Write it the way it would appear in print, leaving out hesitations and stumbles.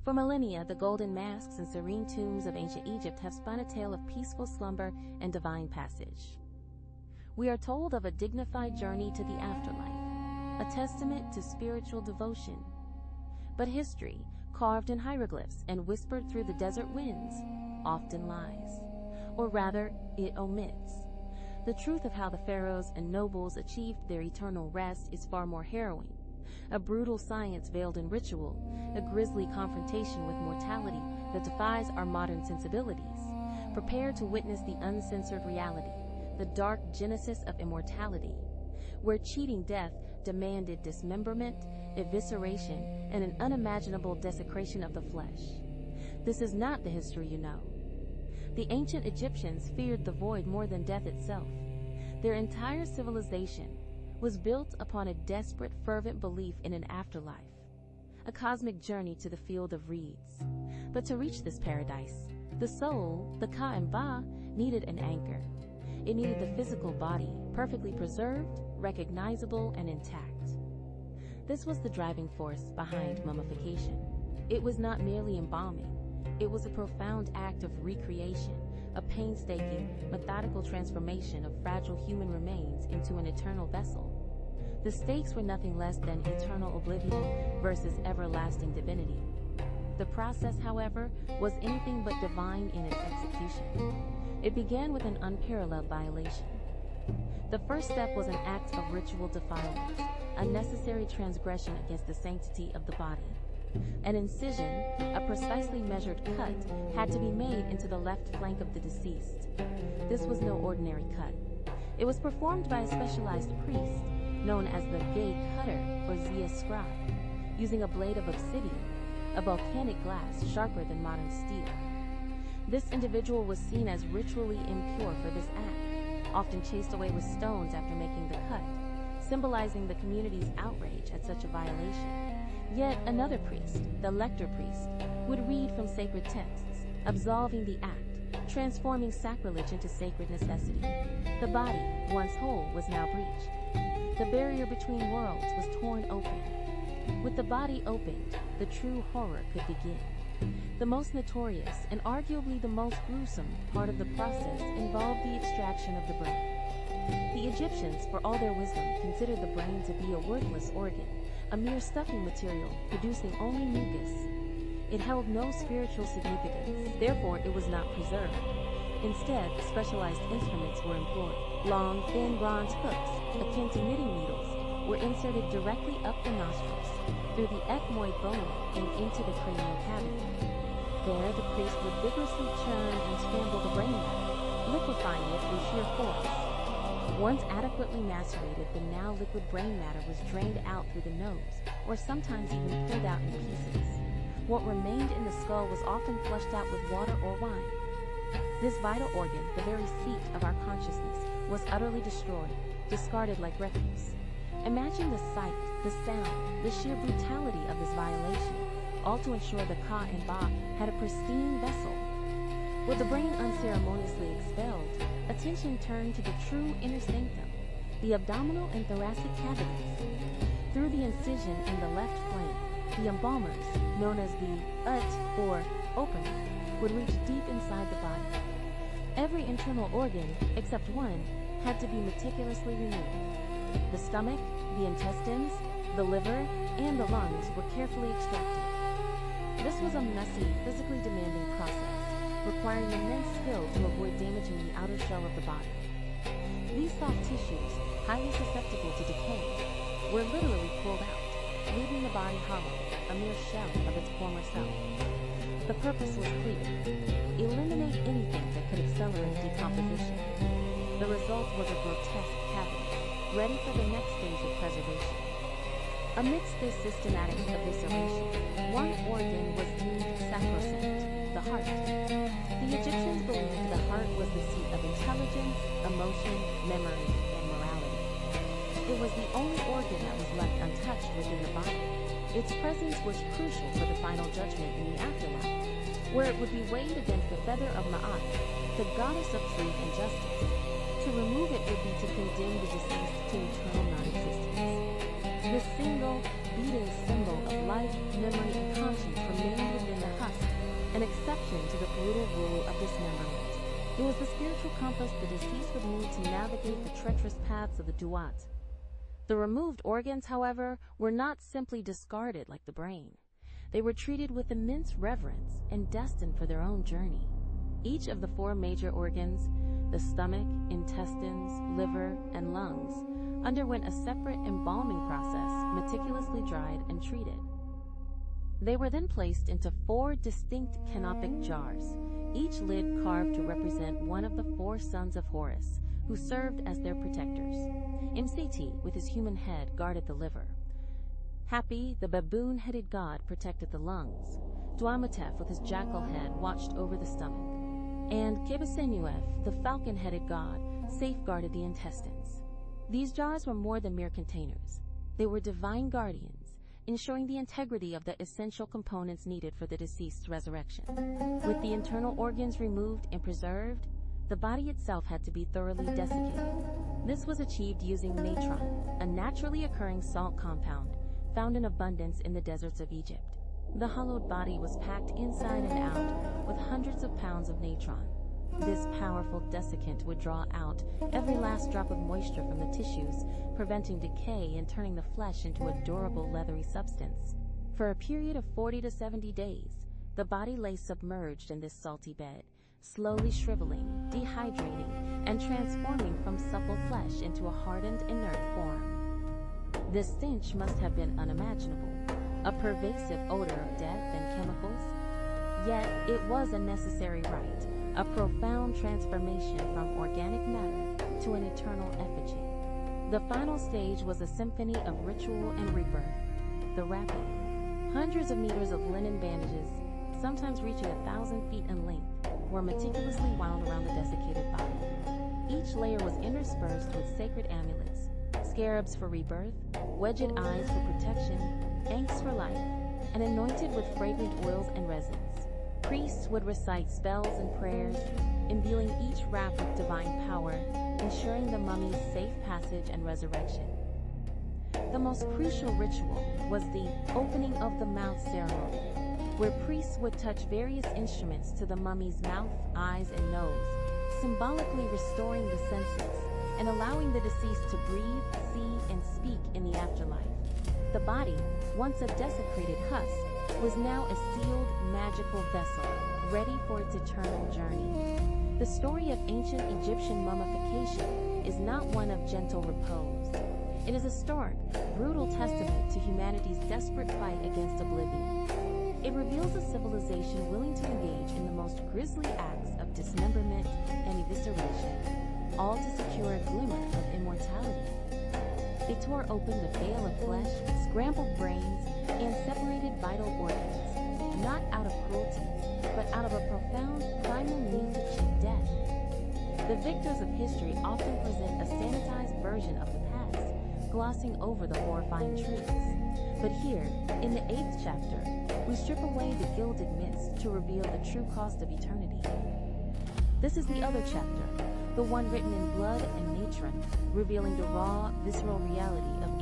For millennia, the golden masks and serene tombs of ancient Egypt have spun a tale of peaceful slumber and divine passage. We are told of a dignified journey to the afterlife, a testament to spiritual devotion. But history, carved in hieroglyphs and whispered through the desert winds, often lies. Or rather, it omits. The truth of how the pharaohs and nobles achieved their eternal rest is far more harrowing. A brutal science veiled in ritual, a grisly confrontation with mortality that defies our modern sensibilities. Prepare to witness the uncensored reality, the dark genesis of immortality, where cheating death demanded dismemberment, evisceration, and an unimaginable desecration of the flesh. This is not the history you know. The ancient Egyptians feared the void more than death itself. Their entire civilization was built upon a desperate, fervent belief in an afterlife, a cosmic journey to the field of reeds. But to reach this paradise, the soul, the Ka and Ba, needed an anchor. It needed the physical body, perfectly preserved, recognizable, and intact. This was the driving force behind mummification. It was not merely embalming. It was a profound act of recreation, a painstaking, methodical transformation of fragile human remains into an eternal vessel. The stakes were nothing less than eternal oblivion versus everlasting divinity. The process, however, was anything but divine in its execution. It began with an unparalleled violation. The first step was an act of ritual defilement, a necessary transgression against the sanctity of the body. An incision, a precisely measured cut, had to be made into the left flank of the deceased. This was no ordinary cut. It was performed by a specialized priest, known as the gay cutter or zia scribe, using a blade of obsidian, a volcanic glass sharper than modern steel. This individual was seen as ritually impure for this act, often chased away with stones after making the cut, symbolizing the community's outrage at such a violation. Yet another priest, the lector priest, would read from sacred texts, absolving the act, transforming sacrilege into sacred necessity. The body, once whole, was now breached. The barrier between worlds was torn open. With the body opened, the true horror could begin. The most notorious, and arguably the most gruesome, part of the process involved the extraction of the brain. The Egyptians, for all their wisdom, considered the brain to be a worthless organ, a mere stuffing material, producing only mucus. It held no spiritual significance, therefore it was not preserved. Instead, specialized instruments were employed. Long, thin bronze hooks, akin to knitting needles, were inserted directly up the nostrils, through the ethmoid bone and into the cranial cavity. There, the priest would vigorously churn and scramble the brain matter, liquefying it through sheer force. Once adequately macerated, the now liquid brain matter was drained out through the nose, or sometimes even pulled out in pieces. What remained in the skull was often flushed out with water or wine. This vital organ, the very seat of our consciousness, was utterly destroyed, discarded like refuse. Imagine the sight, the sound, the sheer brutality of this violation, all to ensure the Ka and Ba had a pristine vessel. With the brain unceremoniously expelled, attention turned to the true inner sanctum, the abdominal and thoracic cavities. Through the incision in the left flank, the embalmers, known as the Ut or opener, would reach deep inside the body. Every internal organ, except one, had to be meticulously removed. The stomach, the intestines, the liver, and the lungs were carefully extracted. This was a messy, physically demanding process, requiring immense skill to avoid damaging the outer shell of the body. These soft tissues, highly susceptible to decay, were literally pulled out, leaving the body hollow, a mere shell of its former self. The purpose was clear: eliminate anything that could accelerate decomposition. The result was a grotesque cavity, ready for the next stage of preservation. Amidst this systematic evisceration, one organ was deemed sacrosanct, the heart. The Egyptians believed the heart was the seat of intelligence, emotion, memory, and morality. It was the only organ that was left untouched within the body. Its presence was crucial for the final judgment in the afterlife, where it would be weighed against the feather of Ma'at, the goddess of truth and justice. To remove it would be to condemn the deceased to eternal non-existence. This single, beating symbol of life, memory, and conscience remained within the It was the spiritual compass the deceased would need to navigate the treacherous paths of the Duat. The removed organs, however, were not simply discarded like the brain. They were treated with immense reverence and destined for their own journey. Each of the 4 major organs, the stomach, intestines, liver, and lungs, underwent a separate embalming process, meticulously dried and treated. They were then placed into 4 distinct canopic jars, each lid carved to represent one of the 4 sons of Horus, who served as their protectors. Mct, with his human head, guarded the liver. Happy, the baboon-headed god, protected the lungs. Duamatef, with his jackal head, watched over the stomach. And Kebesenuef, the falcon-headed god, safeguarded the intestines. These jars were more than mere containers. They were divine guardians, ensuring the integrity of the essential components needed for the deceased's resurrection. With the internal organs removed and preserved, the body itself had to be thoroughly desiccated. This was achieved using natron, a naturally occurring salt compound found in abundance in the deserts of Egypt. The hollowed body was packed inside and out with hundreds of pounds of natron. This powerful desiccant would draw out every last drop of moisture from the tissues, preventing decay and turning the flesh into a durable leathery substance. For a period of 40 to 70 days, the body lay submerged in this salty bed, slowly shriveling, dehydrating, and transforming from supple flesh into a hardened, inert form. This stench must have been unimaginable, a pervasive odor of death and chemicals. Yet it was a necessary rite, a profound transformation from organic matter to an eternal effigy. The final stage was a symphony of ritual and rebirth, the wrapping. Hundreds of meters of linen bandages, sometimes reaching 1,000 feet in length, were meticulously wound around the desiccated body. Each layer was interspersed with sacred amulets, scarabs for rebirth, wedged eyes for protection, ankhs for life, and anointed with fragrant oils and resins. Priests would recite spells and prayers, imbuing each wrap with divine power, ensuring the mummy's safe passage and resurrection. The most crucial ritual was the opening of the mouth ceremony, where priests would touch various instruments to the mummy's mouth, eyes, and nose, symbolically restoring the senses and allowing the deceased to breathe, see, and speak in the afterlife. The body, once a desecrated husk, was now a sealed, magical vessel, ready for its eternal journey. The story of ancient Egyptian mummification is not one of gentle repose. It is a stark, brutal testament to humanity's desperate fight against oblivion. It reveals a civilization willing to engage in the most grisly acts of dismemberment and evisceration, all to secure a glimmer of immortality. They tore open the veil of flesh, scrambled brains, and separated vital organs, not out of cruelty, but out of a profound primal need to cheat death. The victors of history often present a sanitized version of the past, glossing over the horrifying truths. But here, in the 8th chapter, we strip away the gilded mist to reveal the true cost of eternity. This is the other chapter, the one written in blood and natron, revealing the raw, visceral reality of